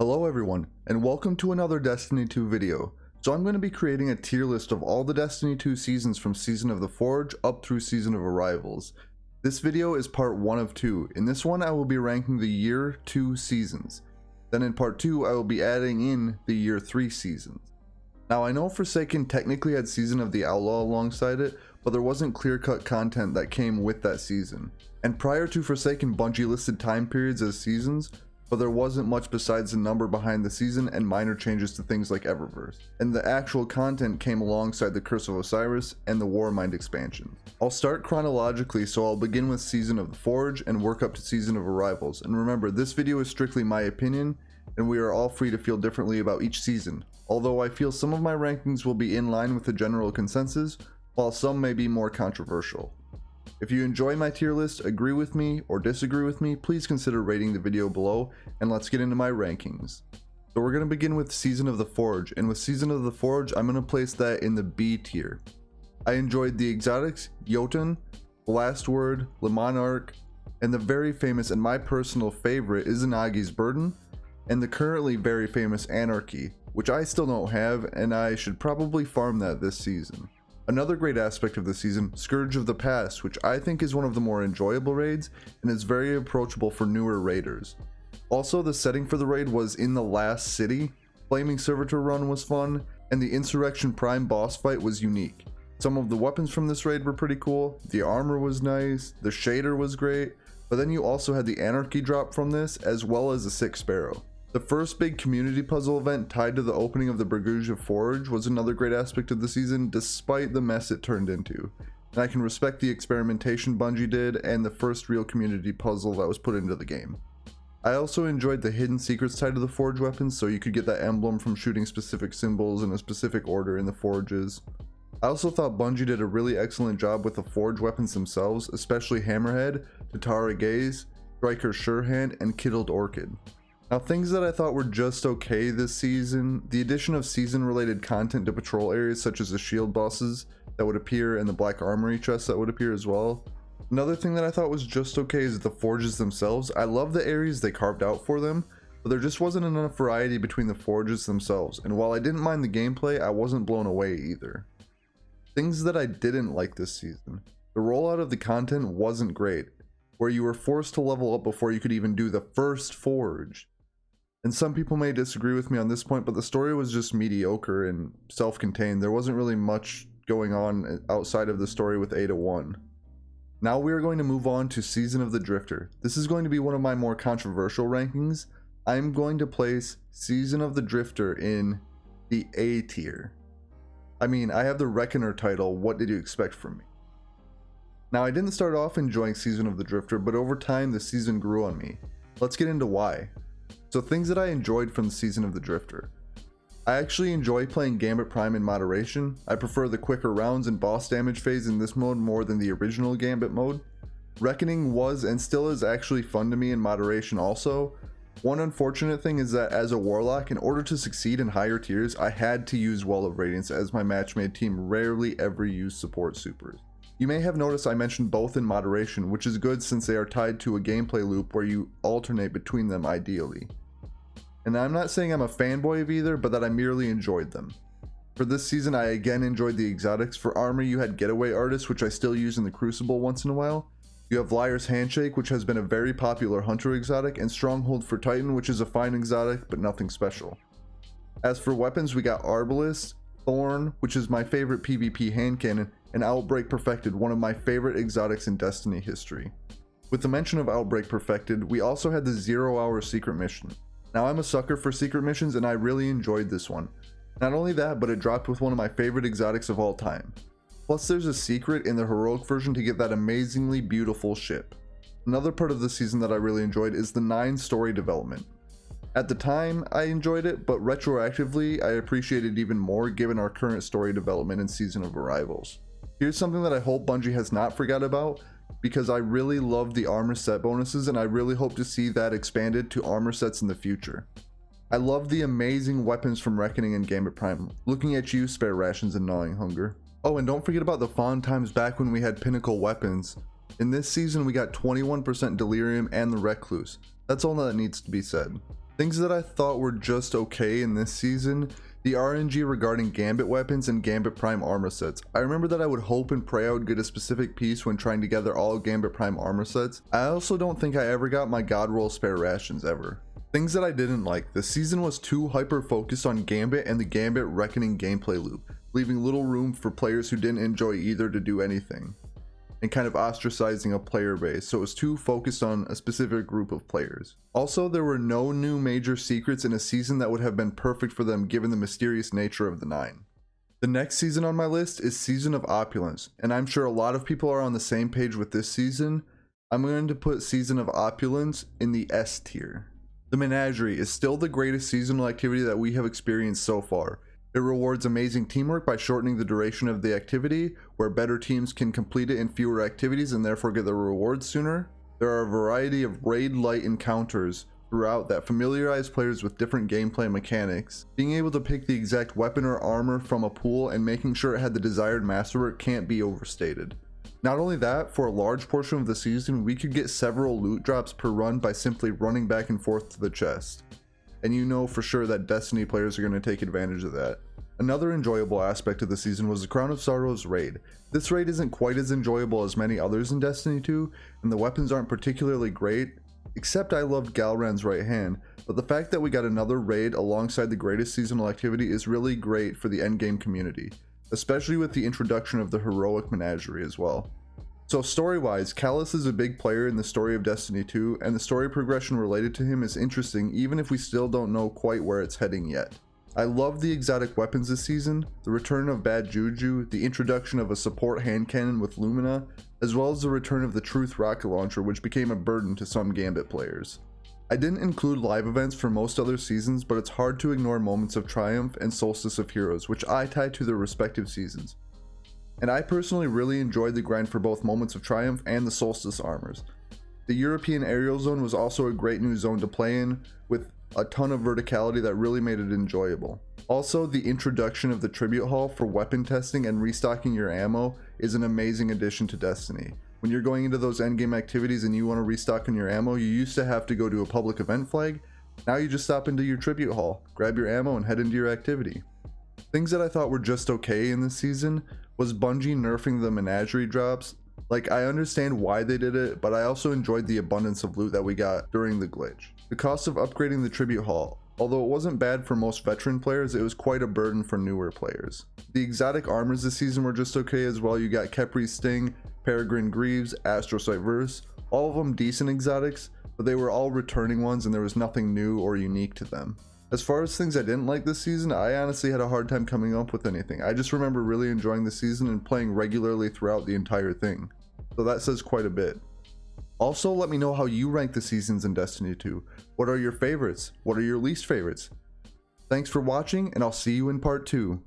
Hello everyone, and welcome to another Destiny 2 video. So I'm going to be creating a tier list of all the Destiny 2 seasons from Season of the Forge up through Season of Arrivals. This video is part 1 of 2. In this one I will be ranking the year 2 seasons. Then in part 2 I will be adding in the year 3 seasons. Now I know Forsaken technically had Season of the Outlaw alongside it, but there wasn't clear-cut content that came with that season. And prior to Forsaken, Bungie listed time periods as seasons, but there wasn't much besides the number behind the season and minor changes to things like Eververse. And the actual content came alongside the Curse of Osiris and the Warmind expansions. I'll start chronologically, so I'll begin with Season of the Forge and work up to Season of Arrivals. And remember, this video is strictly my opinion, and we are all free to feel differently about each season. Although I feel some of my rankings will be in line with the general consensus, while some may be more controversial. If you enjoy my tier list, agree with me, or disagree with me, please consider rating the video below, and let's get into my rankings. So we're going to begin with Season of the Forge, and with Season of the Forge, I'm going to place that in the B tier. I enjoyed the exotics, Jotun, the Last Word, Le Monarch, and the very famous and my personal favorite Izanagi's Burden, and the currently very famous Anarchy, which I still don't have, and I should probably farm that this season. Another great aspect of the season, Scourge of the Past, which I think is one of the more enjoyable raids and is very approachable for newer raiders. Also, the setting for the raid was in the last city, Flaming Servitor run was fun, and the Insurrection Prime boss fight was unique. Some of the weapons from this raid were pretty cool, the armor was nice, the shader was great, but then you also had the Anarchy drop from this as well as the Sick Sparrow. The first big community puzzle event tied to the opening of the Burgusia Forge was another great aspect of the season, despite the mess it turned into. And I can respect the experimentation Bungie did and the first real community puzzle that was put into the game. I also enjoyed the hidden secrets tied to the Forge weapons, so you could get that emblem from shooting specific symbols in a specific order in the Forges. I also thought Bungie did a really excellent job with the Forge weapons themselves, especially Hammerhead, Tatara Gaze, Striker Surehand, and Kittled Orchid. Now, things that I thought were just okay this season, the addition of season-related content to patrol areas such as the shield bosses that would appear and the black armory chests that would appear as well. Another thing that I thought was just okay is the forges themselves. I love the areas they carved out for them, but there just wasn't enough variety between the forges themselves, and while I didn't mind the gameplay, I wasn't blown away either. Things that I didn't like this season. The rollout of the content wasn't great, where you were forced to level up before you could even do the first forge. And some people may disagree with me on this point, but the story was just mediocre and self-contained. There wasn't really much going on outside of the story with Ada 1. Now we are going to move on to Season of the Drifter. This is going to be one of my more controversial rankings. I'm going to place Season of the Drifter in the A tier. I mean, I have the Reckoner title, what did you expect from me? Now I didn't start off enjoying Season of the Drifter, but over time the season grew on me. Let's get into why. So things that I enjoyed from the Season of the Drifter. I actually enjoy playing Gambit Prime in moderation. I prefer the quicker rounds and boss damage phase in this mode more than the original Gambit mode. Reckoning was and still is actually fun to me in moderation also. One unfortunate thing is that as a Warlock, in order to succeed in higher tiers, I had to use Well of Radiance as my matchmade team rarely ever used support supers. You may have noticed I mentioned both in moderation, which is good since they are tied to a gameplay loop where you alternate between them ideally. And I'm not saying I'm a fanboy of either, but that I merely enjoyed them. For this season, I again enjoyed the exotics. For armor, you had Getaway Artist, which I still use in the Crucible once in a while. You have Liar's Handshake, which has been a very popular Hunter exotic, and Stronghold for Titan, which is a fine exotic, but nothing special. As for weapons, we got Arbalest, Thorn, which is my favorite PvP hand cannon, and Outbreak Perfected, one of my favorite exotics in Destiny history. With the mention of Outbreak Perfected, we also had the 0-hour secret mission. Now I'm a sucker for secret missions and I really enjoyed this one. Not only that, but it dropped with one of my favorite exotics of all time. Plus there's a secret in the heroic version to get that amazingly beautiful ship. Another part of the season that I really enjoyed is the 9 story development. At the time I enjoyed it, but retroactively I appreciate it even more given our current story development in Season of Arrivals. Here's something that I hope Bungie has not forgot about, because I really love the armor set bonuses and I really hope to see that expanded to armor sets in the future. I love the amazing weapons from Reckoning and Gambit Prime. Looking at you, Spare Rations and Gnawing Hunger. Oh, and don't forget about the fond times back when we had pinnacle weapons. In this season we got 21% Delirium and the Recluse. That's all that needs to be said. Things that I thought were just okay in this season: the RNG regarding Gambit weapons and Gambit Prime armor sets. I remember that I would hope and pray I would get a specific piece when trying to gather all Gambit Prime armor sets. I also don't think I ever got my God Roll spare rations ever. Things that I didn't like: the season was too hyper focused on Gambit and the Gambit Reckoning gameplay loop, leaving little room for players who didn't enjoy either to do anything, and kind of ostracizing a player base, so it was too focused on a specific group of players. Also, there were no new major secrets in a season that would have been perfect for them given the mysterious nature of the 9. The next season on my list is Season of Opulence, and I'm sure a lot of people are on the same page with this season. I'm going to put Season of Opulence in the S tier. The Menagerie is still the greatest seasonal activity that we have experienced so far. It rewards amazing teamwork by shortening the duration of the activity, where better teams can complete it in fewer activities and therefore get the rewards sooner. There are a variety of raid-light encounters throughout that familiarize players with different gameplay mechanics. Being able to pick the exact weapon or armor from a pool and making sure it had the desired masterwork can't be overstated. Not only that, for a large portion of the season, we could get several loot drops per run by simply running back and forth to the chest. And you know for sure that Destiny players are going to take advantage of that. Another enjoyable aspect of the season was the Crown of Sorrows raid. This raid isn't quite as enjoyable as many others in Destiny 2, and the weapons aren't particularly great, except I loved Galran's right hand, but the fact that we got another raid alongside the greatest seasonal activity is really great for the endgame community, especially with the introduction of the heroic menagerie as well. So story-wise, Callus is a big player in the story of Destiny 2, and the story progression related to him is interesting even if we still don't know quite where it's heading yet. I love the exotic weapons this season, the return of Bad Juju, the introduction of a support hand cannon with Lumina, as well as the return of the Truth rocket launcher, which became a burden to some Gambit players. I didn't include live events for most other seasons, but it's hard to ignore Moments of Triumph and Solstice of Heroes, which I tie to their respective seasons. And I personally really enjoyed the grind for both Moments of Triumph and the Solstice armors. The European aerial zone was also a great new zone to play in, with a ton of verticality that really made it enjoyable. Also, the introduction of the Tribute Hall for weapon testing and restocking your ammo is an amazing addition to Destiny. When you're going into those endgame activities and you want to restock on your ammo, you used to have to go to a public event flag. Now you just stop into your Tribute Hall, grab your ammo, and head into your activity. Things that I thought were just okay in this season was Bungie nerfing the menagerie drops. Like, I understand why they did it, but I also enjoyed the abundance of loot that we got during the glitch. The cost of upgrading the Tribute Hall: although it wasn't bad for most veteran players, it was quite a burden for newer players. The exotic armors this season were just okay as well. You got Kepri's Sting, Peregrine Greaves, Astrosight Verse, all of them decent exotics, but they were all returning ones and there was nothing new or unique to them. As far as things I didn't like this season, I honestly had a hard time coming up with anything. I just remember really enjoying the season and playing regularly throughout the entire thing. So that says quite a bit. Also, let me know how you rank the seasons in Destiny 2. What are your favorites? What are your least favorites? Thanks for watching, and I'll see you in part 2.